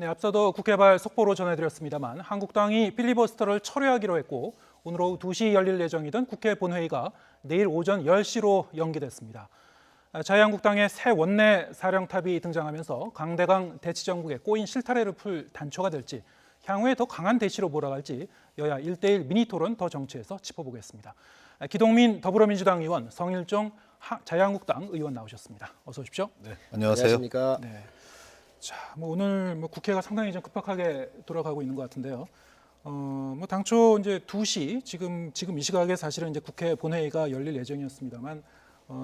네, 앞서도 국회발 속보로 전해드렸습니다만 한국당이 필리버스터를 철회하기로 했고 오늘 오후 2시 열릴 예정이던 국회 본회의가 내일 오전 10시로 연기됐습니다. 자유한국당의 새 원내 사령탑이 등장하면서 강대강 대치정국의 꼬인 실타래를 풀 단초가 될지 향후에 더 강한 대치로 몰아갈지 여야 1대1 미니토론 더 정치에서 짚어보겠습니다. 기동민 더불어민주당 의원, 성일종 자유한국당 의원 나오셨습니다. 어서 오십시오. 네, 안녕하세요. 안녕하십니까. 네. 자, 오늘 국회가 상당히 좀 급박하게 돌아가고 있는 것 같은데요. 당초 이제 2시 지금 이 시각에 사실은 이제 국회 본회의가 열릴 예정이었습니다만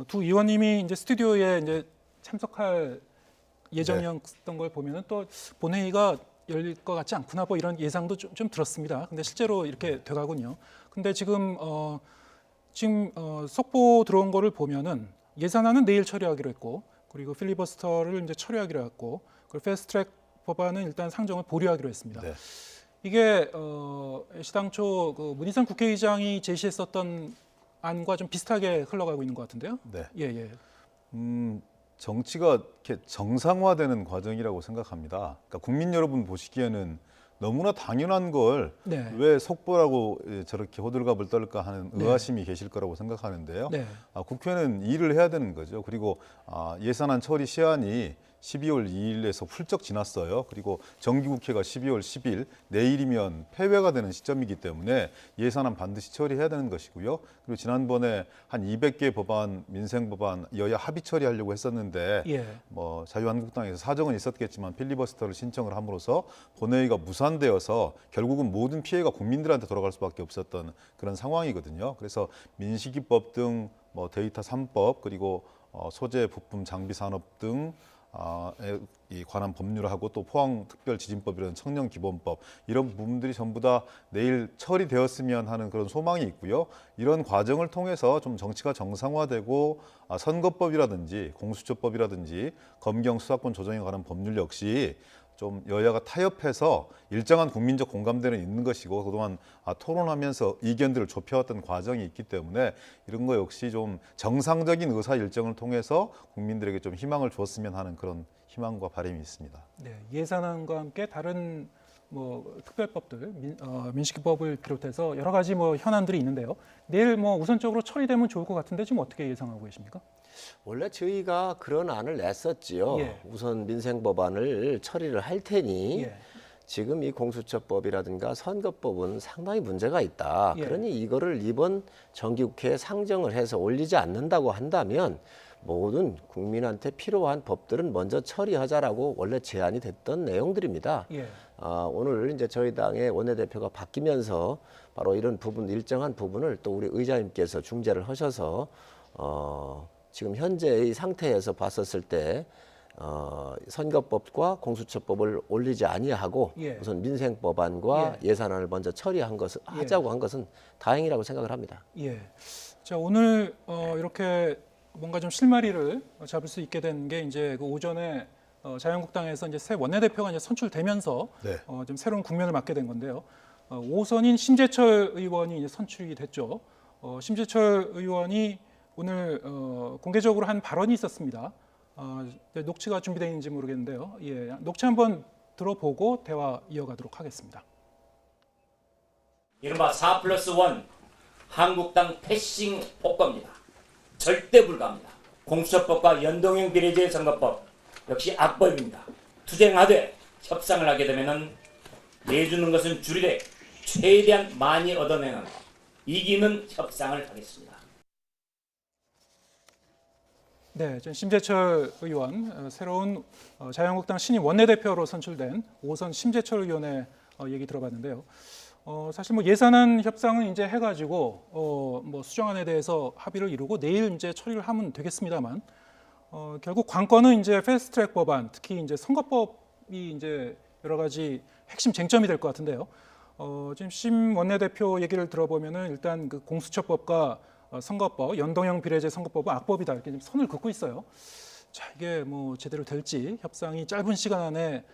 두 의원님이 이제 스튜디오에 이제 참석할 예정이었던 걸 보면은 또 본회의가 열릴 것 같지 않구나 뭐 이런 예상도 좀 들었습니다. 근데 실제로 이렇게 돼가군요. 근데 지금 속보 들어온 거를 보면은 예산안은 내일 처리하기로 했고 그리고 필리버스터를 이제 처리하기로 했고 그리고 패스트트랙 법안은 일단 상정을 보류하기로 했습니다. 네. 이게 시당초 그 문희상 국회의장이 제시했었던 안과 좀 비슷하게 흘러가고 있는 것 같은데요. 네. 예. 정치가 이렇게 정상화되는 과정이라고 생각합니다. 그러니까 국민 여러분 보시기에는 너무나 당연한 걸 왜 속보라고 저렇게 호들갑을 떨까 하는 의아심이 계실 거라고 생각하는데요. 국회는 일을 해야 되는 거죠. 그리고 예산안 처리 시한이 12월 2일에서 훌쩍 지났어요. 그리고 정기국회가 12월 10일 내일이면 폐회가 되는 시점이기 때문에 예산안 반드시 처리해야 되는 것이고요. 그리고 지난번에 한 200개 법안, 민생 법안 여야 합의 처리하려고 했었는데 뭐 자유한국당에서 사정은 있었겠지만 필리버스터를 신청을 함으로써 본회의가 무산되어서 결국은 모든 피해가 국민들한테 돌아갈 수밖에 없었던 그런 상황이거든요. 그래서 민식이법 등 뭐 데이터 3법 그리고 소재 부품 장비 산업 등 이 관한 법률하고 또 포항특별지진법이라는 청년기본법 이런 부분들이 전부 다 내일 처리되었으면 하는 그런 소망이 있고요. 이런 과정을 통해서 좀 정치가 정상화되고 선거법이라든지 공수처법이라든지 검경 수사권 조정에 관한 법률 역시 좀 여야가 타협해서 일정한 국민적 공감대는 있는 것이고 그동안 토론하면서 의견들을 좁혀왔던 과정이 있기 때문에 이런 거 역시 좀 정상적인 의사 일정을 통해서 국민들에게 좀 희망을 주었으면 하는 그런 희망과 바람이 있습니다. 네, 예산안과 함께 다른 특별법들, 민식이법을 비롯해서 여러 가지 현안들이 있는데요. 내일 우선적으로 처리되면 좋을 것 같은데 지금 어떻게 예상하고 계십니까? 원래 저희가 그런 안을 냈었지요. 우선 민생법안을 처리를 할 테니 지금 이 공수처법이라든가 선거법은 상당히 문제가 있다. 그러니 이거를 이번 정기국회에 상정을 해서 올리지 않는다고 한다면 모든 국민한테 필요한 법들은 먼저 처리하자라고 원래 제안이 됐던 내용들입니다. 오늘 이제 저희 당의 원내대표가 바뀌면서 바로 이런 부분, 일정한 부분을 또 우리 의장님께서 중재를 하셔서 지금 현재의 상태에서 봤었을 때 선거법과 공수처법을 올리지 아니하고 우선 민생법안과 예산안을 먼저 처리한 것을 하자고 한 것은 다행이라고 생각을 합니다. 자, 오늘 이렇게 뭔가 좀 실마리를 잡을 수 있게 된 게 이제 그 오전에 자유한국당에서 이제 새 원내대표가 이제 선출되면서 좀 새로운 국면을 맞게 된 건데요. 5선인 심재철 의원이 이제 선출이 됐죠. 심재철 의원이 오늘 공개적으로 한 발언이 있었습니다. 녹취가 준비되어 있는지 모르겠는데요. 녹취 한번 들어보고 대화 이어가도록 하겠습니다. 이른바 4+1 한국당 패싱 폭거입니다. 절대 불가합니다. 공수처법과 연동형 비례제 선거법 역시 악법입니다. 투쟁하되 협상을 하게 되면은 내주는 것은 줄이되 최대한 많이 얻어내는 이기는 협상을 하겠습니다. 네, 심재철 의원, 새로운 자유한국당 신임 원내대표로 선출된 5선 심재철 의원의 얘기 들어봤는데요. 사실 예산안 협상은 이제 해가지고 수정안에 대해서 합의를 이루고 내일 이제 처리를 하면 되겠습니다만 결국 관건은 이제 패스트트랙 법안, 특히 이제 선거법이 이제 여러 가지 핵심 쟁점이 될 것 같은데요. 지금 심 원내대표 얘기를 들어보면은 일단 그 공수처법과 선거법, 연동형 비례제 선거법은 악법이다 이렇게 좀 선을 긋고 있어요. 자, 이게 제대로 될지 협상이 짧은 시간 안에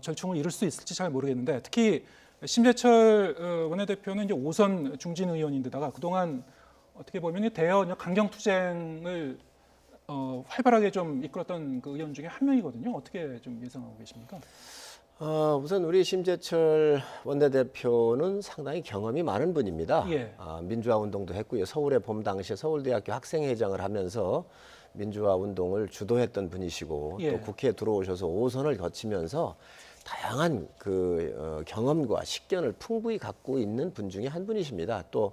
절충을 이룰 수 있을지 잘 모르겠는데 특히 심재철 원내대표는 이제 5선 중진 의원인데다가 그동안 어떻게 보면 대여 강경 투쟁을 활발하게 좀 이끌었던 그 의원 중에 한 명이거든요. 어떻게 좀 예상하고 계십니까? 우선 우리 심재철 원내대표는 상당히 경험이 많은 분입니다. 예. 민주화 운동도 했고요. 서울의 봄 당시에 서울대학교 학생회장을 하면서 민주화 운동을 주도했던 분이시고 예. 또 국회에 들어오셔서 5선을 거치면서 다양한 경험과 식견을 풍부히 갖고 있는 분 중에 한 분이십니다. 또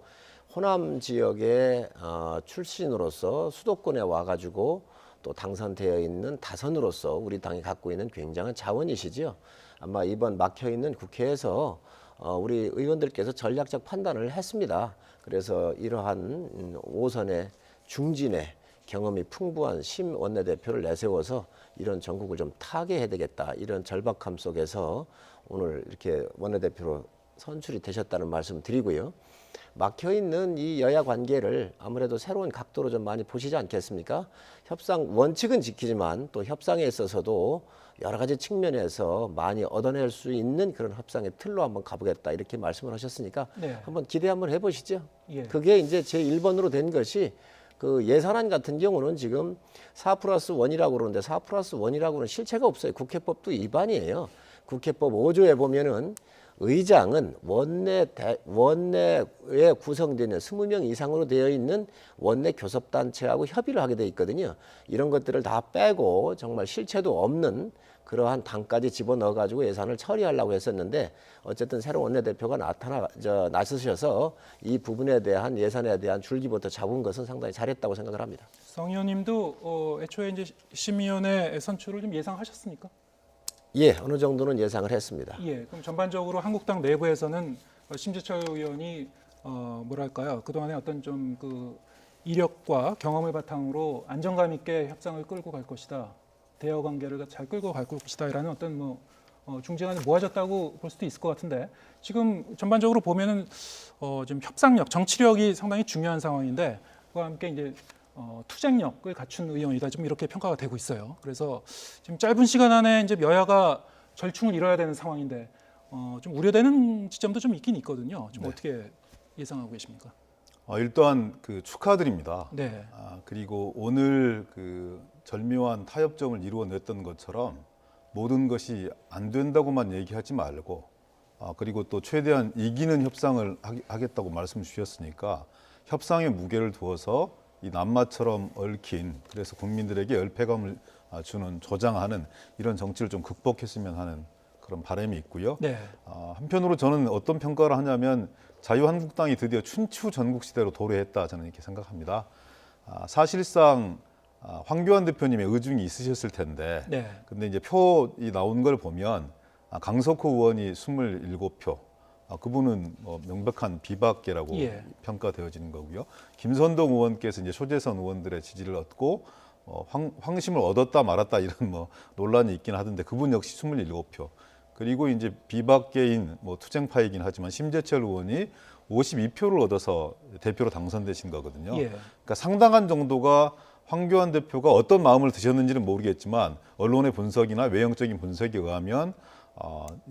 호남 지역의 출신으로서 수도권에 와가지고 또 당선되어 있는 다선으로서 우리 당이 갖고 있는 굉장한 자원이시죠. 아마 이번 막혀 있는 국회에서 우리 의원들께서 전략적 판단을 했습니다. 그래서 이러한 5선의 중진의 경험이 풍부한 심 원내대표를 내세워서 이런 전국을 좀 타개해야 되겠다. 이런 절박함 속에서 오늘 이렇게 원내대표로 선출이 되셨다는 말씀 드리고요. 막혀 있는 이 여야 관계를 아무래도 새로운 각도로 좀 많이 보시지 않겠습니까? 협상 원칙은 지키지만 또 협상에 있어서도 여러 가지 측면에서 많이 얻어낼 수 있는 그런 협상의 틀로 한번 가보겠다 이렇게 말씀을 하셨으니까 네. 한번 기대 한번 해보시죠. 예. 그게 이제 제 1번으로 된 것이 그 예산안 같은 경우는 지금 4+1이라고 그러는데 4+1이라고는 실체가 없어요. 국회법도 위반이에요. 국회법 5조에 보면은 의장은 원내에 구성되는 20명 이상으로 되어 있는 원내 교섭단체하고 협의를 하게 돼 있거든요. 이런 것들을 다 빼고 정말 실체도 없는 그러한 당까지 집어넣어가지고 예산을 처리하려고 했었는데 어쨌든 새로운 원내대표가 나서셔서 이 부분에 대한 예산에 대한 줄기부터 잡은 것은 상당히 잘했다고 생각을 합니다. 성 의원님도 애초에 이제 심의위원회 선출을 좀 예상하셨습니까? 예, 어느 정도는 예상을 했습니다. 예, 그럼 전반적으로 한국당 내부에서는 심재철 의원이 뭐랄까요, 그동안의 어떤 좀 그 이력과 경험을 바탕으로 안정감 있게 협상을 끌고 갈 것이다, 대여 관계를 잘 끌고 갈 것이다라는 어떤 뭐 중재안이 모아졌다고 볼 수도 있을 것 같은데 지금 전반적으로 보면은 지금 협상력, 정치력이 상당히 중요한 상황인데 그와 함께 이제 투쟁력을 갖춘 의원이다. 좀 이렇게 평가가 되고 있어요. 그래서 지금 짧은 시간 안에 이제 여야가 절충을 이뤄야 되는 상황인데 좀 우려되는 지점도 좀 있긴 있거든요. 좀 어떻게 예상하고 계십니까? 일단 그 축하드립니다. 네. 그리고 오늘 그 절묘한 타협점을 이루어냈던 것처럼 모든 것이 안 된다고만 얘기하지 말고 그리고 또 최대한 이기는 협상을 하겠다고 말씀 주셨으니까 협상의 무게를 두어서 이 남마처럼 얽힌 그래서 국민들에게 열패감을 주는 조장하는 이런 정치를 좀 극복했으면 하는 그런 바람이 있고요. 네. 한편으로 저는 어떤 평가를 하냐면 자유한국당이 드디어 춘추 전국시대로 도래했다 저는 이렇게 생각합니다. 사실상 황교안 대표님의 의중이 있으셨을 텐데 네. 근데 이제 표이 나온 걸 보면 강석호 의원이 27표 그분은 뭐 명백한 비박계라고 예. 평가되어지는 거고요. 김선동 의원께서 이제 소재선 의원들의 지지를 얻고 황심을 얻었다 말았다 이런 뭐 논란이 있긴 하던데 그분 역시 27표. 그리고 이제 비박계인 뭐 투쟁파이긴 하지만 심재철 의원이 52표를 얻어서 대표로 당선되신 거거든요. 예. 그러니까 상당한 정도가 황교안 대표가 어떤 마음을 드셨는지는 모르겠지만 언론의 분석이나 외형적인 분석에 의하면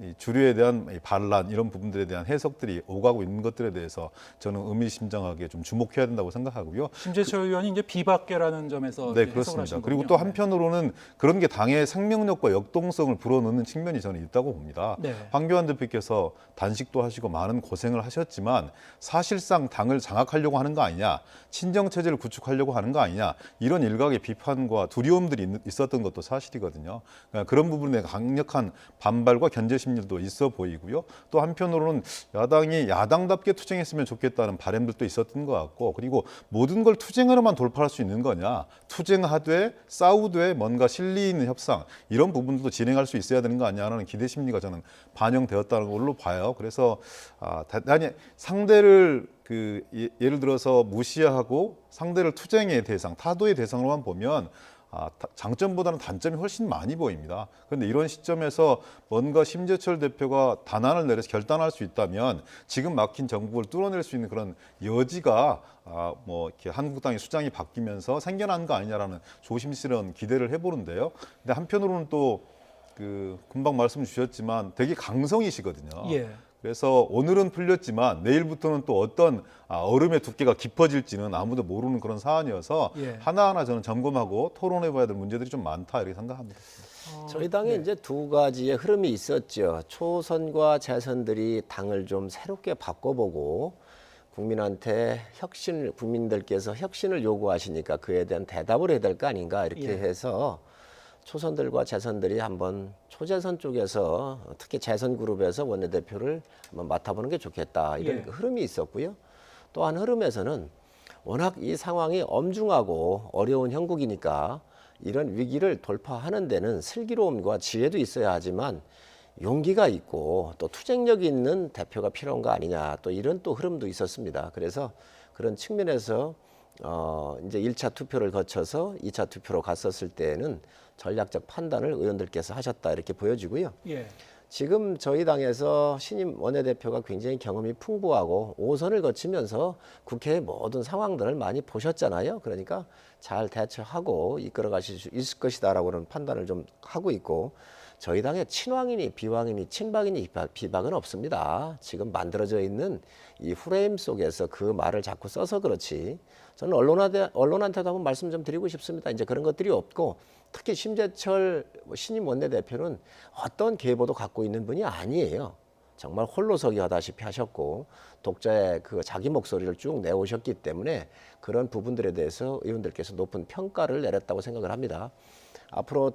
이 주류에 대한 반란 이런 부분들에 대한 해석들이 오가고 있는 것들에 대해서 저는 의미심장하게 좀 주목해야 된다고 생각하고요. 심재철 의원이 이제 비박계라는 점에서 네, 해석을 그렇습니다. 하신 그리고 거군요. 또 한편으로는 그런 게 당의 생명력과 역동성을 불어넣는 측면이 저는 있다고 봅니다. 네. 황교안 대표께서 단식도 하시고 많은 고생을 하셨지만 사실상 당을 장악하려고 하는 거 아니냐, 친정체제를 구축하려고 하는 거 아니냐 이런 일각의 비판과 두려움들이 있었던 것도 사실이거든요. 그러니까 그런 부분에 강력한 반발과 견제 심리도 있어 보이고요. 또 한편으로는 야당이 야당답게 투쟁했으면 좋겠다는 바람들도 있었던 것 같고 그리고 모든 걸 투쟁으로만 돌파할 수 있는 거냐. 투쟁하되 싸우되 뭔가 실리 있는 협상 이런 부분도 진행할 수 있어야 되는 거 아니냐는 기대 심리가 저는 반영되었다는 걸로 봐요. 그래서 대단히 상대를 예를 들어서 무시하고 상대를 투쟁의 대상, 타도의 대상으로만 보면 장점보다는 단점이 훨씬 많이 보입니다. 그런데 이런 시점에서 뭔가 심재철 대표가 단안을 내려서 결단할 수 있다면 지금 막힌 정국을 뚫어낼 수 있는 그런 여지가 뭐 이렇게 한국당의 수장이 바뀌면서 생겨난 거 아니냐라는 조심스러운 기대를 해보는데요. 근데 한편으로는 또 금방 말씀 주셨지만 되게 강성이시거든요. 예. 그래서 오늘은 풀렸지만 내일부터는 또 어떤 얼음의 두께가 깊어질지는 아무도 모르는 그런 사안이어서 예. 하나하나 저는 점검하고 토론해봐야 될 문제들이 좀 많다 이렇게 생각합니다. 저희 당에 이제 두 가지의 흐름이 있었죠. 초선과 재선들이 당을 좀 새롭게 바꿔보고 국민한테 국민들께서 혁신을 요구하시니까 그에 대한 대답을 해야 될 거 아닌가 이렇게 해서 초선들과 재선들이 한번 초재선 쪽에서 특히 재선 그룹에서 원내대표를 한번 맡아보는 게 좋겠다 이런 흐름이 있었고요. 또 한 흐름에서는 워낙 이 상황이 엄중하고 어려운 형국이니까 이런 위기를 돌파하는 데는 슬기로움과 지혜도 있어야 하지만 용기가 있고 또 투쟁력이 있는 대표가 필요한 거 아니냐 또 이런 또 흐름도 있었습니다. 그래서 그런 측면에서 이제 1차 투표를 거쳐서 2차 투표로 갔었을 때에는 전략적 판단을 의원들께서 하셨다 이렇게 보여지고요. 지금 저희 당에서 신임 원내대표가 굉장히 경험이 풍부하고 5선을 거치면서 국회의 모든 상황들을 많이 보셨잖아요. 그러니까 잘 대처하고 이끌어 가실 수 있을 것이다라고는 판단을 좀 하고 있고 저희 당에 친왕이니 비왕이니 친박이니 비박은 없습니다. 지금 만들어져 있는 이 프레임 속에서 그 말을 자꾸 써서 그렇지 저는 언론한테도 한번 말씀 좀 드리고 싶습니다. 이제 그런 것들이 없고 특히 심재철 신임 원내대표는 어떤 계보도 갖고 있는 분이 아니에요. 정말 홀로서기 하다시피 하셨고 독자의 그 자기 목소리를 쭉 내오셨기 때문에 그런 부분들에 대해서 의원들께서 높은 평가를 내렸다고 생각을 합니다. 앞으로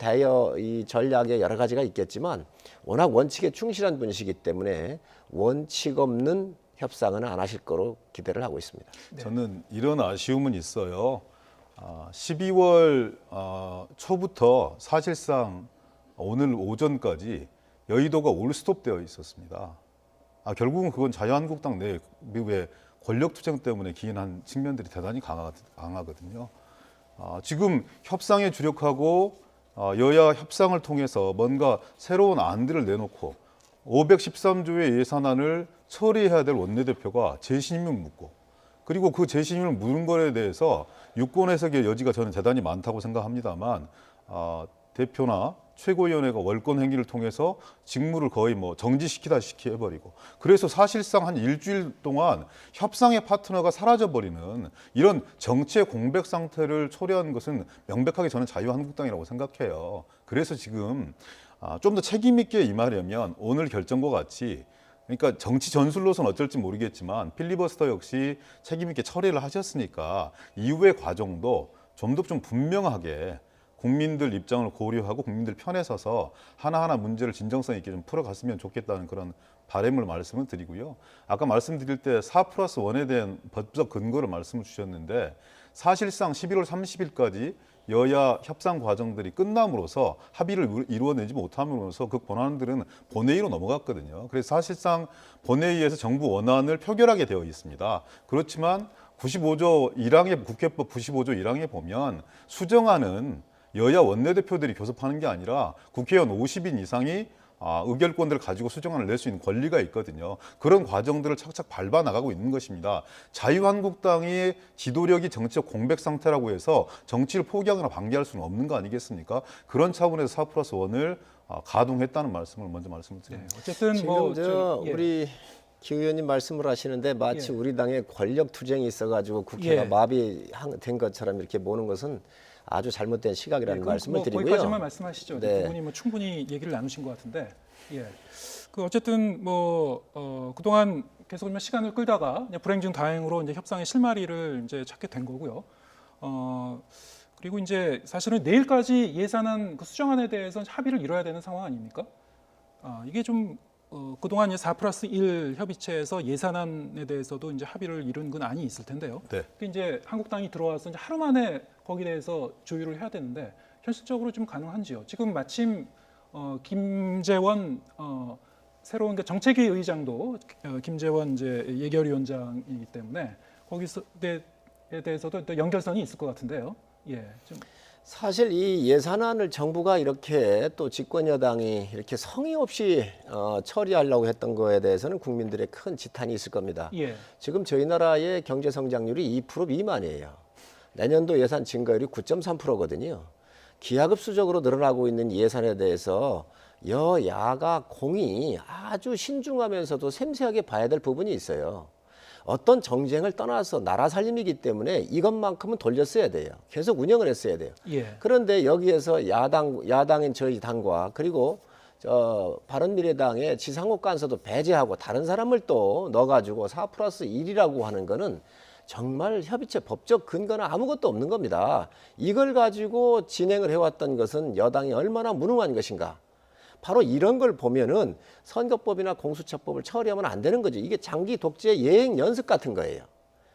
이 전략에 여러 가지가 있겠지만 워낙 원칙에 충실한 분이시기 때문에 원칙 없는 협상은 안 하실 거로 기대를 하고 있습니다. 저는 이런 아쉬움은 있어요. 12월 초부터 사실상 오늘 오전까지 여의도가 올스톱되어 있었습니다. 결국은 그건 자유한국당 내의 권력투쟁 때문에 기인한 측면들이 대단히 강하거든요. 지금 협상에 주력하고 여야 협상을 통해서 뭔가 새로운 안들을 내놓고 513조의 예산안을 처리해야 될 원내대표가 재신임을 묻고 그리고 그 재신임을 묻는 것에 대해서 유권 해석의 여지가 저는 대단히 많다고 생각합니다만 대표나 최고위원회가 월권 행위를 통해서 직무를 거의 정지시키다시피 해버리고 그래서 사실상 한 일주일 동안 협상의 파트너가 사라져버리는 이런 정치의 공백 상태를 초래한 것은 명백하게 저는 자유한국당이라고 생각해요. 그래서 지금 좀 더 책임 있게 임하려면 오늘 결정과 같이 그러니까 정치 전술로서는 어쩔지 모르겠지만 필리버스터 역시 책임 있게 처리를 하셨으니까 이후의 과정도 좀 더 좀 분명하게 국민들 입장을 고려하고 국민들 편에 서서 하나하나 문제를 진정성 있게 좀 풀어갔으면 좋겠다는 그런 바람을 말씀을 드리고요. 아까 말씀드릴 때 4+1에 대한 법적 근거를 말씀을 주셨는데 사실상 11월 30일까지 여야 협상 과정들이 끝남으로써 합의를 이루어내지 못함으로써 그 권한들은 본회의로 넘어갔거든요. 그래서 사실상 본회의에서 정부 원안을 표결하게 되어 있습니다. 그렇지만 95조 1항의 국회법 95조 1항에 보면 수정안은 여야 원내대표들이 교섭하는 게 아니라 국회의원 50인 이상이 의결권들을 가지고 수정안을 낼 수 있는 권리가 있거든요. 그런 과정들을 착착 밟아 나가고 있는 것입니다. 자유한국당의 지도력이 정치적 공백 상태라고 해서 정치를 포기하거나 방기할 수는 없는 거 아니겠습니까? 그런 차원에서 4+1을 가동했다는 말씀을 먼저 말씀을 드립니다. 어쨌든 지금 우리 기 의원님 말씀을 하시는데 마치 우리 당에 권력 투쟁이 있어가지고 국회가 마비된 것처럼 이렇게 보는 것은 아주 잘못된 시각이라는 말씀을 드리고요. 거기까지만 말씀하시죠. 두 분이 충분히 얘기를 나누신 것 같은데, 어쨌든 그동안 계속 시간을 끌다가 불행중 다행으로 이제 협상의 실마리를 이제 찾게 된 거고요. 그리고 이제 사실은 내일까지 예산안 그 수정안에 대해서 합의를 이뤄야 되는 상황 아닙니까? 이게 좀 그동안 4+1 협의체에서 예산안에 대해서도 이제 합의를 이룬 건 아니 있을 텐데요. 이제 한국당이 들어와서 이제 하루 만에 거기에 대해서 조율을 해야 되는데 현실적으로 좀 가능한지요? 지금 마침 김재원 새로운 정책위 의장도 김재원 이제 예결위원장이기 때문에 거기서에 대해서도 또 연결선이 있을 것 같은데요. 좀. 사실 이 예산안을 정부가 이렇게 또 집권 여당이 이렇게 성의 없이 처리하려고 했던 거에 대해서는 국민들의 큰 지탄이 있을 겁니다. 지금 저희 나라의 경제 성장률이 2% 미만이에요. 내년도 예산 증가율이 9.3%거든요. 기하급수적으로 늘어나고 있는 예산에 대해서 여야가 공히 아주 신중하면서도 섬세하게 봐야 될 부분이 있어요. 어떤 정쟁을 떠나서 나라 살림이기 때문에 이것만큼은 돌렸어야 돼요. 계속 운영을 했어야 돼요. 예. 그런데 여기에서 야당인 저희 당과 그리고 바른미래당의 지상욱 간사도 배제하고 다른 사람을 또 넣어가지고 4+1이라고 하는 거는 정말 협의체 법적 근거는 아무것도 없는 겁니다. 이걸 가지고 진행을 해왔던 것은 여당이 얼마나 무능한 것인가. 바로 이런 걸 보면은 선거법이나 공수처법을 처리하면 안 되는 거죠. 이게 장기 독재 예행 연습 같은 거예요.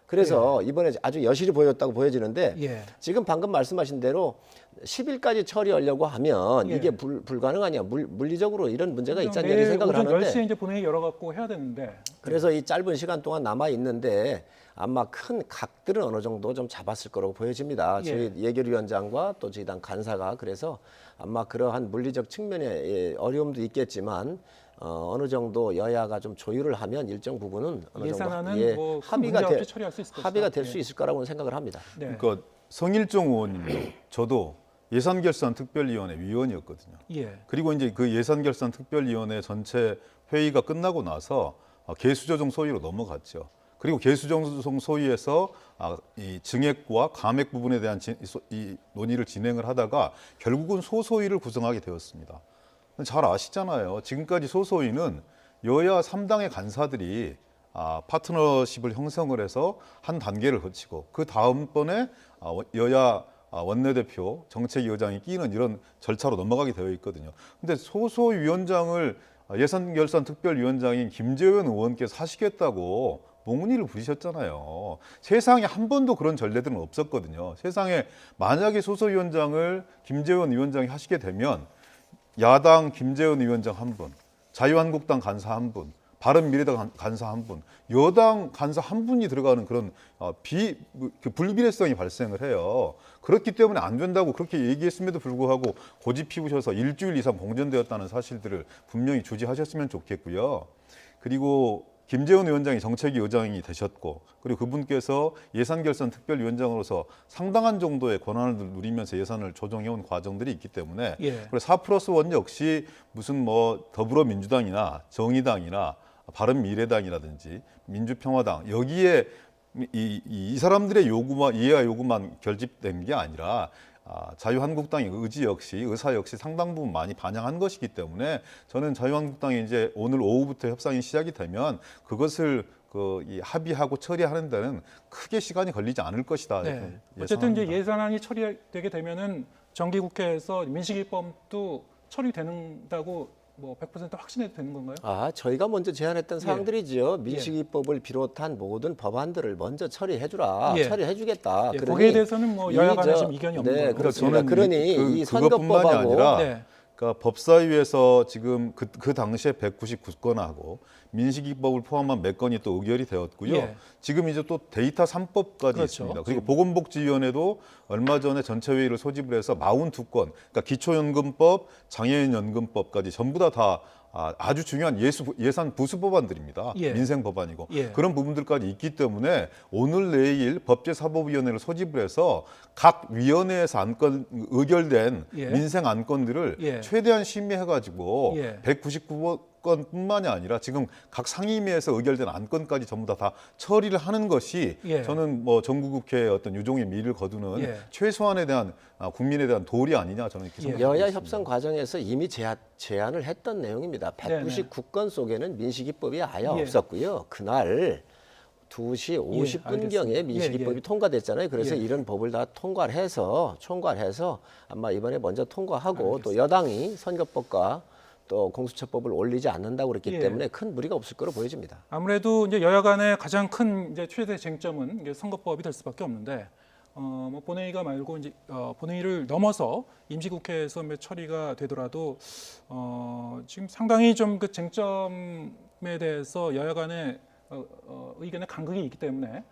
그래서 이번에 아주 여실히 보였다고 보여지는데 예. 지금 방금 말씀하신 대로 10일까지 처리하려고 하면 예. 이게 불가능하냐. 물리적으로 이런 문제가 있지 않냐 내일 생각을 오전 하는데 10시에 이제 본회의 열어갖고 해야 되는데. 그래서 이 짧은 시간 동안 남아 있는데 아마 큰 각들은 어느 정도 좀 잡았을 거라고 보여집니다. 예. 저희 예결위원장과 또 저희 당 간사가 그래서 아마 그러한 물리적 측면의 어려움도 있겠지만 어느 정도 여야가 좀 조율을 하면 일정 부분은 어느 예산안은 정도 뭐 합의가 처리할 수 있을 것이다. 합의가 될 수 있을 거라고 생각을 합니다. 네. 그러니까 성일종 의원님도 저도 예산결산특별위원회 위원이었거든요. 예. 그리고 이제 그 예산결산특별위원회 전체 회의가 끝나고 나서 개수조정 소위로 넘어갔죠. 그리고 개수조정 소위에서 이 증액과 감액 부분에 대한 이 논의를 진행을 하다가 결국은 소소위를 구성하게 되었습니다. 잘 아시잖아요. 지금까지 소소위는 여야 3당의 간사들이 파트너십을 형성을 해서 한 단계를 거치고 그 다음번에 여야 원내대표, 정책위원장이 끼는 이런 절차로 넘어가게 되어 있거든요. 근데 소소위원장을 예산결산특별위원장인 김재원 의원께서 하시겠다고 몽운이를 부리셨잖아요. 세상에 한 번도 그런 전례들은 없었거든요. 세상에 만약에 소소위원장을 김재원 위원장이 하시게 되면 야당 김재원 위원장 한 분, 자유한국당 간사 한 분, 바른미래당 간사 한 분, 여당 간사 한 분이 들어가는 그런 불비례성이 발생을 해요. 그렇기 때문에 안 된다고 그렇게 얘기했음에도 불구하고 고집 피우셔서 일주일 이상 공전되었다는 사실들을 분명히 주지하셨으면 좋겠고요. 그리고 김재원 위원장이 정책위 의장이 되셨고 그리고 그분께서 예산결산특별위원장으로서 상당한 정도의 권한을 누리면서 예산을 조정해온 과정들이 있기 때문에 예. 그리고 4+1 역시 무슨 뭐 더불어민주당이나 정의당이나 바른미래당이라든지 민주평화당 여기에 이 사람들의 요구만 이해와 요구만 결집된 게 아니라 자유한국당의 의지 역시 의사 역시 상당 부분 많이 반영한 것이기 때문에 저는 자유한국당이 이제 오늘 오후부터 협상이 시작이 되면 그것을 이 합의하고 처리하는 데는 크게 시간이 걸리지 않을 것이다. 네. 어쨌든 이제 예산안이 처리되게 되면은 정기국회에서 민식이법도 처리된다고 뭐 100% 확신해도 되는 건가요? 저희가 먼저 제안했던 사항들이지요. 민식이법을 비롯한 모든 법안들을 먼저 처리해주라. 예. 처리해주겠다. 예, 거기에 대해서는 뭐 여야 간에 지금 이견이 없는 네, 거예요. 그렇습니다. 저는 그러니 이 그것뿐만이 선거법하고 아니라 네. 그러니까 법사위에서 지금 그 당시에 199건하고 민식이법을 포함한 몇 건이 또 의결이 되었고요. 예. 지금 이제 또 데이터 3법까지 그렇죠. 있습니다. 그리고 보건복지위원회도 얼마 전에 전체 회의를 소집을 해서 42건, 그러니까 기초연금법, 장애인연금법까지 전부 다 아주 중요한 예산 부수 법안들입니다. 예. 민생 법안이고 예. 그런 부분들까지 있기 때문에 오늘 내일 법제사법위원회를 소집을 해서 각 위원회에서 의결된 예. 민생 안건들을 예. 최대한 심의해가지고 예. 199건뿐만이 아니라 지금 각 상임위에서 의결된 안건까지 전부 다 처리를 하는 것이 예. 저는 뭐 전국국회의 어떤 유종의 미를 거두는 예. 최소한에 대한 국민에 대한 도리 아니냐 저는 이렇게 생각합니다. 여야 협상 과정에서 이미 제안을 했던 내용입니다. 199건 속에는 민식이법이 아예 예. 없었고요. 그날 2시 50분경에 알겠습니다. 민식이법이 예, 예. 통과됐잖아요. 그래서 예. 이런 법을 다 총괄해서 아마 이번에 먼저 통과하고 또 여당이 선거법과 또 공수처법을 올리지 않는다고 그랬기 예. 때문에 큰 무리가 없을 거로 보여집니다. 아무래도 이제 여야 간의 가장 큰 이제 최대 쟁점은 이제 선거법이 될 수밖에 없는데 뭐 본회의가 말고 이제 본회의를 넘어서 임시국회에서 처리가 되더라도 지금 상당히 좀 그 쟁점에 대해서 여야 간의 의견의 간극이 있기 때문에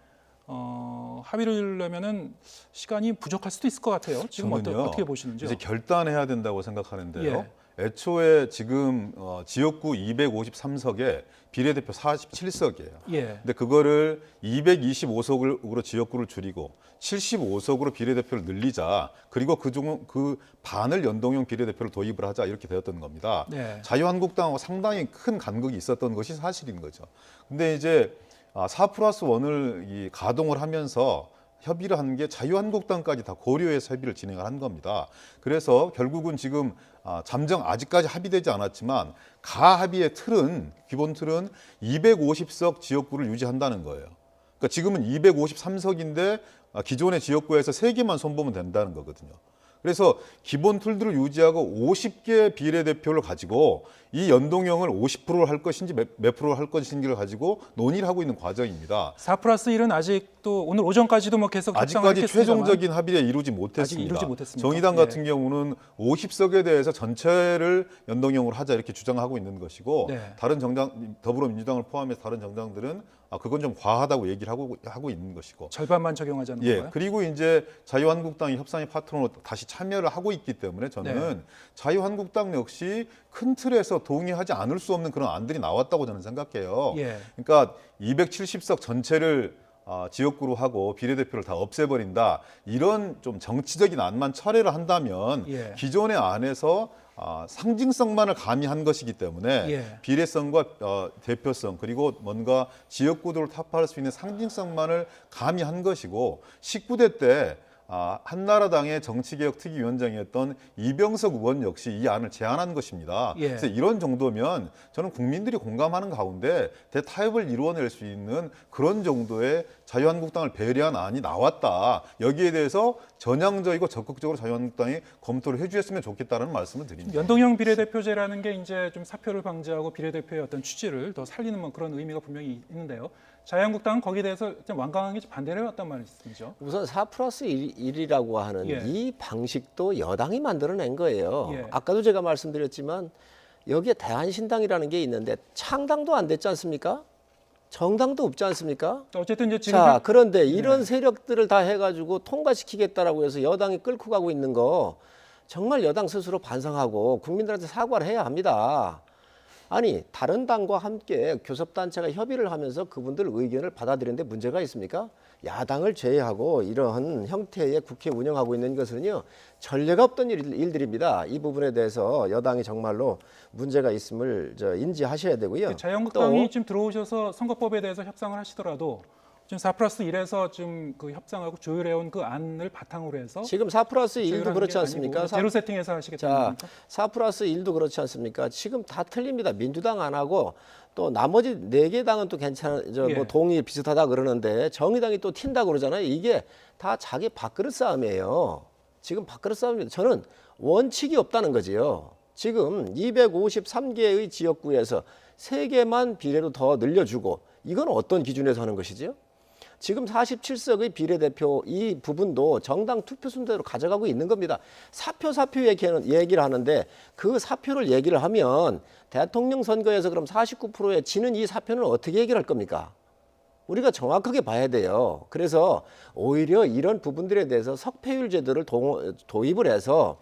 합의를 하려면은 시간이 부족할 수도 있을 것 같아요. 지금 저는요, 어떻게 보시는지요? 이제 결단해야 된다고 생각하는데요. 예. 애초에 지금 지역구 253석에 비례대표 47석이에요. 예. 근데 그거를 225석으로 지역구를 줄이고 75석으로 비례대표를 늘리자. 그리고 그 반을 연동형 비례대표를 도입을 하자 이렇게 되었던 겁니다. 네. 자유한국당하고 상당히 큰 간극이 있었던 것이 사실인 거죠. 근데 이제 4+1을 가동을 하면서 협의를 한 게 자유한국당까지 다 고려해서 협의를 진행을 한 겁니다. 그래서 결국은 지금 잠정 아직까지 합의되지 않았지만 가합의의 틀은 기본 틀은 250석 지역구를 유지한다는 거예요. 그러니까 지금은 253석인데 기존의 지역구에서 3개만 손보면 된다는 거거든요. 그래서 기본 틀들을 유지하고 50개 비례대표를 가지고 이 연동형을 50%를 할 것인지 몇 프로를 할 것인지를 가지고 논의를 하고 있는 과정입니다. 4+1은 아직도 오늘 오전까지도 뭐 계속 협상을 아직까지 했겠습니다만 최종적인 합의에 이루지 아직 못했습니다. 이루지 못했습니다. 정의당 같은 경우는 50석에 대해서 전체를 연동형으로 하자 이렇게 주장하고 있는 것이고 네. 다른 정당 더불어민주당을 포함해서 다른 정당들은 그건 좀 과하다고 얘기를 하고 있는 것이고 절반만 적용하자는 예, 건가요? 그리고 이제 자유한국당이 협상의 파트너로 다시 참여를 하고 있기 때문에 저는 네. 자유한국당 역시 큰 틀에서 동의하지 않을 수 없는 그런 안들이 나왔다고 저는 생각해요. 예. 그러니까 270석 전체를 지역구로 하고 비례대표를 다 없애버린다. 이런 좀 정치적인 안만 철회를 한다면 예. 기존의 안에서 상징성만을 가미한 것이기 때문에 예. 비례성과 대표성 그리고 뭔가 지역구도를 타파할 수 있는 상징성만을 가미한 것이고 19대 때 한나라당의 정치개혁특위위원장이었던 이병석 의원 역시 이 안을 제안한 것입니다. 예. 그래서 이런 정도면 저는 국민들이 공감하는 가운데 대타협을 이루어낼 수 있는 그런 정도의 자유한국당을 배려한 안이 나왔다. 여기에 대해서 전향적이고 적극적으로 자유한국당이 검토를 해주셨으면 좋겠다는 말씀을 드립니다. 연동형 비례대표제라는 게 이제 좀 사표를 방지하고 비례대표의 어떤 취지를 더 살리는 뭐 그런 의미가 분명히 있는데요. 자유한국당은 거기에 대해서 좀 완강하게 반대를 해왔단 말씀이죠. 우선 4+1이라고 하는 예. 이 방식도 여당이 만들어낸 거예요. 예. 아까도 제가 말씀드렸지만 여기에 대한신당이라는 게 있는데 창당도 안 됐지 않습니까? 정당도 없지 않습니까? 어쨌든 이제 지금 자, 그런데 이런 세력들을 다 해가지고 통과시키겠다라고 해서 여당이 끌고 가고 있는 거 정말 여당 스스로 반성하고 국민들한테 사과를 해야 합니다. 아니 다른 당과 함께 교섭단체가 협의를 하면서 그분들 의견을 받아들이는데 문제가 있습니까? 야당을 제외하고 이러한 형태의 국회 운영하고 있는 것은요 전례가 없던 일들입니다. 이 부분에 대해서 여당이 정말로 문제가 있음을 인지하셔야 되고요. 자유한국당이 또 지금 들어오셔서 선거법에 대해서 협상을 하시더라도 지금 4+1에서 좀 그 협상하고 조율해온 그 안을 바탕으로 해서 지금 4+1도 조율하는 그렇지 게 않습니까? 아니고 제로 세팅해서 하시겠다는 자, 겁니까? 4+1도 그렇지 않습니까? 지금 다 틀립니다. 민주당 안 하고 또 나머지 4개 당은 또 괜찮아, 예. 뭐 동의 비슷하다 그러는데 정의당이 또 튄다 그러잖아요. 이게 다 자기 밥그릇 싸움이에요. 지금 밥그릇 싸움입니다. 저는 원칙이 없다는 거지요. 지금 253개의 지역구에서 3개만 비례로 더 늘려주고 이건 어떤 기준에서 하는 것이지요? 지금 47석의 비례대표 이 부분도 정당 투표 순대로 가져가고 있는 겁니다. 사표 얘기를 하는데 그 사표를 얘기를 하면 대통령 선거에서 그럼 49%에 지는 이 사표는 어떻게 해결할 겁니까? 우리가 정확하게 봐야 돼요. 그래서 오히려 이런 부분들에 대해서 석패율 제도를 도입을 해서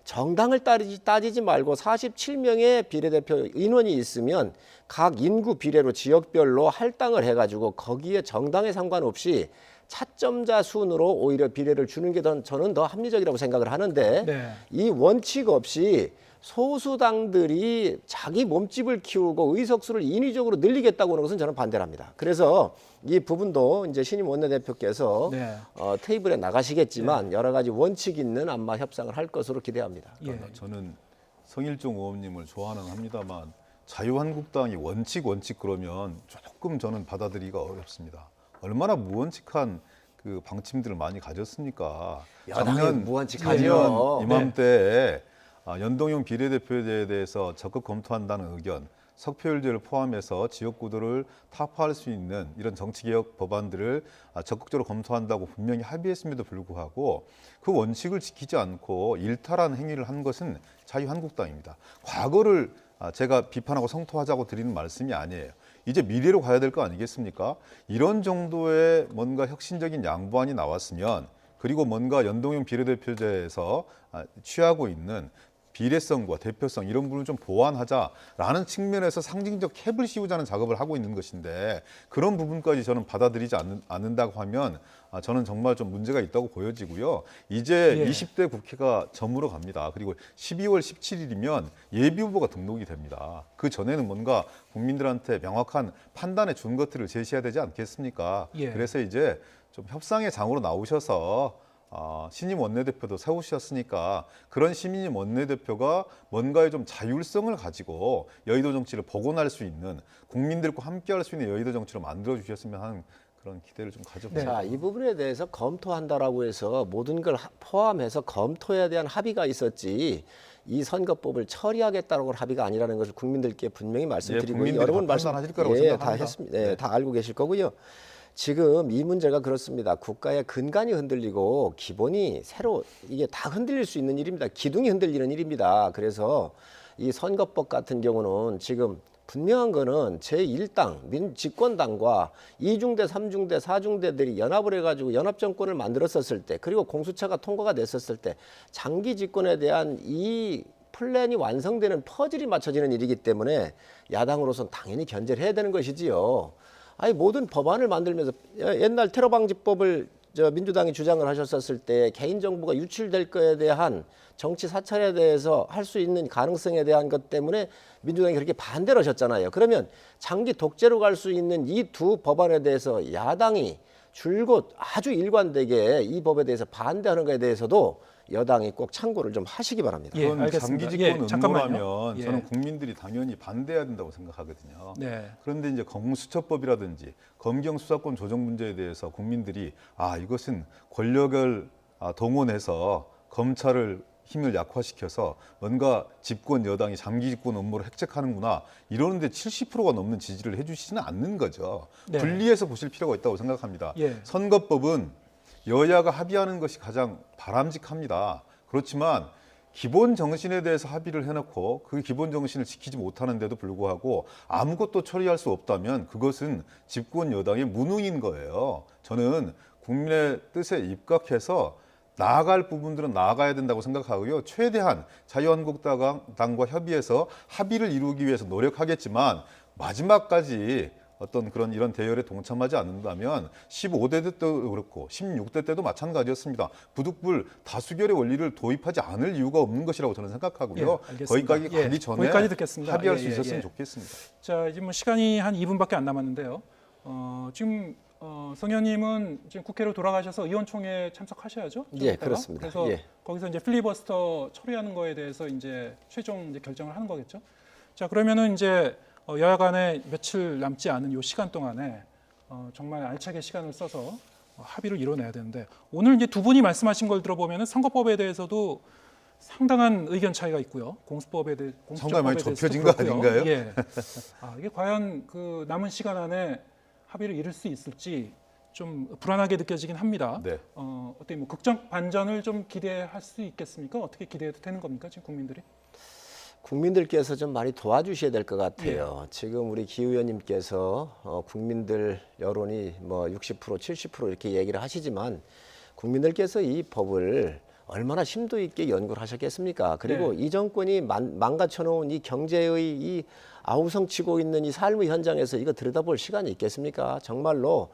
정당을 따지지 말고 47명의 비례대표 인원이 있으면 각 인구 비례로 지역별로 할당을 해가지고 거기에 정당에 상관없이 차점자 순으로 오히려 비례를 주는 게 저는 더 합리적이라고 생각을 하는데 네. 이 원칙 없이 소수당들이 자기 몸집을 키우고 의석수를 인위적으로 늘리겠다고 하는 것은 저는 반대를 합니다. 그래서 이 부분도 이제 신임 원내대표께서 네. 테이블에 나가시겠지만 여러 가지 원칙 있는 아마 협상을 할 것으로 기대합니다. 예. 저는 성일종 의원님을 좋아는 합니다만 자유한국당이 원칙 그러면 조금 저는 받아들이기가 어렵습니다. 얼마나 무원칙한 그 방침들을 많이 가졌습니까? 여당이 무원칙하죠. 작년 이맘때에 연동형 비례대표제에 대해서 적극 검토한다는 의견, 석패율제를 포함해서 지역구도를 타파할 수 있는 이런 정치개혁 법안들을 적극적으로 검토한다고 분명히 합의했음에도 불구하고 그 원칙을 지키지 않고 일탈한 행위를 한 것은 자유한국당입니다. 과거를 제가 비판하고 성토하자고 드리는 말씀이 아니에요. 이제 미래로 가야 될 거 아니겠습니까? 이런 정도의 뭔가 혁신적인 양보안이 나왔으면 그리고 뭔가 연동형 비례대표제에서 취하고 있는 비례성과 대표성 이런 부분을 좀 보완하자라는 측면에서 상징적 캡을 씌우자는 작업을 하고 있는 것인데 그런 부분까지 저는 받아들이지 않는다고 하면 저는 정말 좀 문제가 있다고 보여지고요. 이제 예. 20대 국회가 저물어 갑니다. 그리고 12월 17일이면 예비 후보가 등록이 됩니다. 그 전에는 뭔가 국민들한테 명확한 판단의 준것들을 제시해야 되지 않겠습니까? 예. 그래서 이제 좀 협상의 장으로 나오셔서 신임 원내대표도 세우셨으니까 그런 신임 원내대표가 뭔가의 좀 자율성을 가지고 여의도 정치를 복원할 수 있는 국민들과 함께할 수 있는 여의도 정치로 만들어 주셨으면 하는 그런 기대를 좀 가져봅니다. 자, 이 부분에 대해서 검토한다라고 해서 모든 걸 포함해서 검토에 대한 합의가 있었지 이 선거법을 처리하겠다라고 합의가 아니라는 것을 국민들께 분명히 말씀드리고 국민들이 여러분 다 판단하실 거라고 다 생각합니다. 했습니다. 다 알고 계실 거고요. 지금 이 문제가 그렇습니다. 국가의 근간이 흔들리고 기본이 새로 이게 다 흔들릴 수 있는 일입니다. 기둥이 흔들리는 일입니다. 그래서 이 선거법 같은 경우는 지금 분명한 거는 제1당 집권당과 2중대, 3중대, 4중대들이 연합을 해가지고 연합정권을 만들었었을 때 그리고 공수처가 통과가 됐었을 때 장기 집권에 대한 이 플랜이 완성되는 퍼즐이 맞춰지는 일이기 때문에 야당으로서는 당연히 견제를 해야 되는 것이지요. 아니 모든 법안을 만들면서 옛날 테러 방지법을 민주당이 주장을 하셨었을 때 개인정보가 유출될 거에 대한 정치 사찰에 대해서 할 수 있는 가능성에 대한 것 때문에 민주당이 그렇게 반대를 하셨잖아요. 그러면 장기 독재로 갈 수 있는 이 두 법안에 대해서 야당이 줄곧 아주 일관되게 이 법에 대해서 반대하는 것에 대해서도 여당이 꼭 참고를 좀 하시기 바랍니다. 예, 그건 알겠습니다. 장기 집권 예, 잠깐만요. 음모라면 예. 저는 국민들이 당연히 반대해야 된다고 생각하거든요. 네. 그런데 이제 공수처법이라든지 검경 수사권 조정 문제에 대해서 국민들이 이것은 권력을 동원해서 검찰을 힘을 약화시켜서 뭔가 집권 여당이 장기 집권 업무를 획책하는구나 이러는데 70%가 넘는 지지를 해주시지는 않는 거죠. 네. 분리해서 보실 필요가 있다고 생각합니다. 예. 선거법은 여야가 합의하는 것이 가장 바람직합니다. 그렇지만 기본 정신에 대해서 합의를 해놓고 그 기본 정신을 지키지 못하는데도 불구하고 아무것도 처리할 수 없다면 그것은 집권 여당의 무능인 거예요. 저는 국민의 뜻에 입각해서 나아갈 부분들은 나아가야 된다고 생각하고요. 최대한 자유한국당과 협의해서 합의를 이루기 위해서 노력하겠지만 마지막까지 어떤 이런 대열에 동참하지 않는다면 15대 때도 그렇고 16대 때도 마찬가지였습니다. 부득불 다수결의 원리를 도입하지 않을 이유가 없는 것이라고 저는 생각하고요. 예, 알겠습니다. 거기까지 가기 전에 거기까지 듣겠습니다. 합의할 예, 수 예, 있었으면 예. 좋겠습니다. 자, 이제 뭐 시간이 한 2분밖에 안 남았는데요. 지금 성 의원님은 지금 국회로 돌아가셔서 의원총회 참석하셔야죠? 좀 예, 이따가? 그렇습니다. 그래서 예. 거기서 이제 필리버스터 처리하는 거에 대해서 이제 최종 이제 결정을 하는 거겠죠. 자, 그러면은 이제 여야 간에 며칠 남지 않은 이 시간 동안에 정말 알차게 시간을 써서 합의를 이뤄내야 되는데 오늘 이제 두 분이 말씀하신 걸 들어보면은 선거법에 대해서도 상당한 의견 차이가 있고요. 공수처법에 상당히 많이 대해서도 좁혀진 거 그렇고요. 아닌가요? 예. 이게 과연 그 남은 시간 안에 합의를 이룰 수 있을지 좀 불안하게 느껴지긴 합니다. 네. 어떻게 뭐 극적 반전을 좀 기대할 수 있겠습니까? 어떻게 기대해도 되는 겁니까, 지금 국민들이? 국민들께서 좀 많이 도와주셔야 될 것 같아요. 지금 우리 기 의원님께서 국민들 여론이 뭐 60%, 70% 이렇게 얘기를 하시지만 국민들께서 이 법을 얼마나 심도 있게 연구를 하셨겠습니까? 그리고 이 정권이 망가쳐놓은 이 경제의 이 아우성치고 있는 이 삶의 현장에서 이거 들여다볼 시간이 있겠습니까? 정말로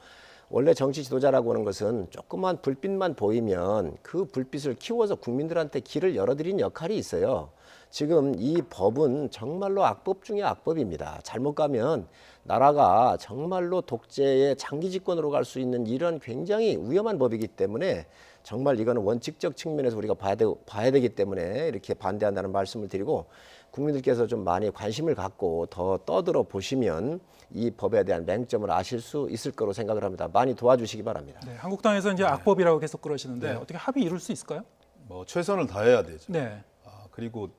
원래 정치 지도자라고 하는 것은 조그만 불빛만 보이면 그 불빛을 키워서 국민들한테 길을 열어드리는 역할이 있어요. 지금 이 법은 정말로 악법 중에 악법입니다. 잘못 가면 나라가 정말로 독재의 장기 집권으로 갈 수 있는 이런 굉장히 위험한 법이기 때문에 정말 이거는 원칙적 측면에서 우리가 봐야 되기 때문에 이렇게 반대한다는 말씀을 드리고 국민들께서 좀 많이 관심을 갖고 더 떠들어 보시면 이 법에 대한 맹점을 아실 수 있을 거로 생각을 합니다. 많이 도와주시기 바랍니다. 네, 한국당에서 이제 악법이라고 계속 그러시는데 어떻게 합의 이룰 수 있을까요? 뭐 최선을 다해야 되죠. 네. 그리고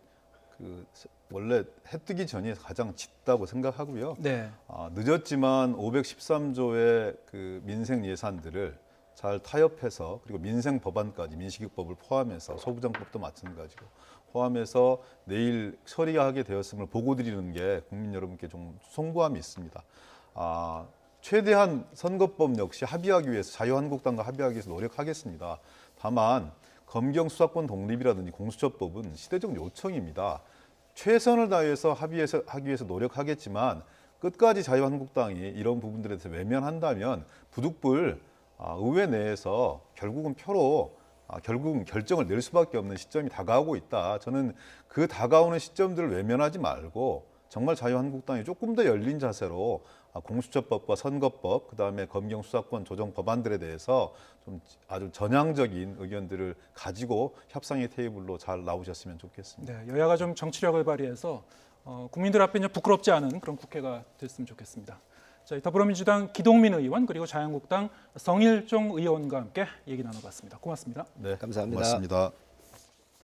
원래 해 뜨기 전이 가장 짙다고 생각하고요. 네. 늦었지만 513조의 그 민생 예산들을 잘 타협해서 그리고 민생 법안까지 민식이법을 포함해서 소부장법도 마찬가지고 포함해서 내일 처리하게 되었음을 보고 드리는 게 국민 여러분께 좀 송구함이 있습니다. 최대한 선거법 역시 합의하기 위해서 자유한국당과 합의하기 위해서 노력하겠습니다. 다만 검경 수사권 독립이라든지 공수처법은 시대적 요청입니다. 최선을 다해서 하기 위해서 노력하겠지만 끝까지 자유한국당이 이런 부분들에 대해서 외면한다면 부득불 의회 내에서 결국은 결국은 결정을 내릴 수밖에 없는 시점이 다가오고 있다. 저는 그 다가오는 시점들을 외면하지 말고 정말 자유한국당이 조금 더 열린 자세로 공수처법과 선거법, 그다음에 검경 수사권 조정 법안들에 대해서 좀 아주 전향적인 의견들을 가지고 협상의 테이블로 잘 나오셨으면 좋겠습니다. 네, 여야가 좀 정치력을 발휘해서 국민들 앞에 이제 부끄럽지 않은 그런 국회가 됐으면 좋겠습니다. 자, 더불어민주당 기동민 의원 그리고 자유한국당 성일종 의원과 함께 얘기 나눠봤습니다. 고맙습니다. 네, 감사합니다. 고맙습니다.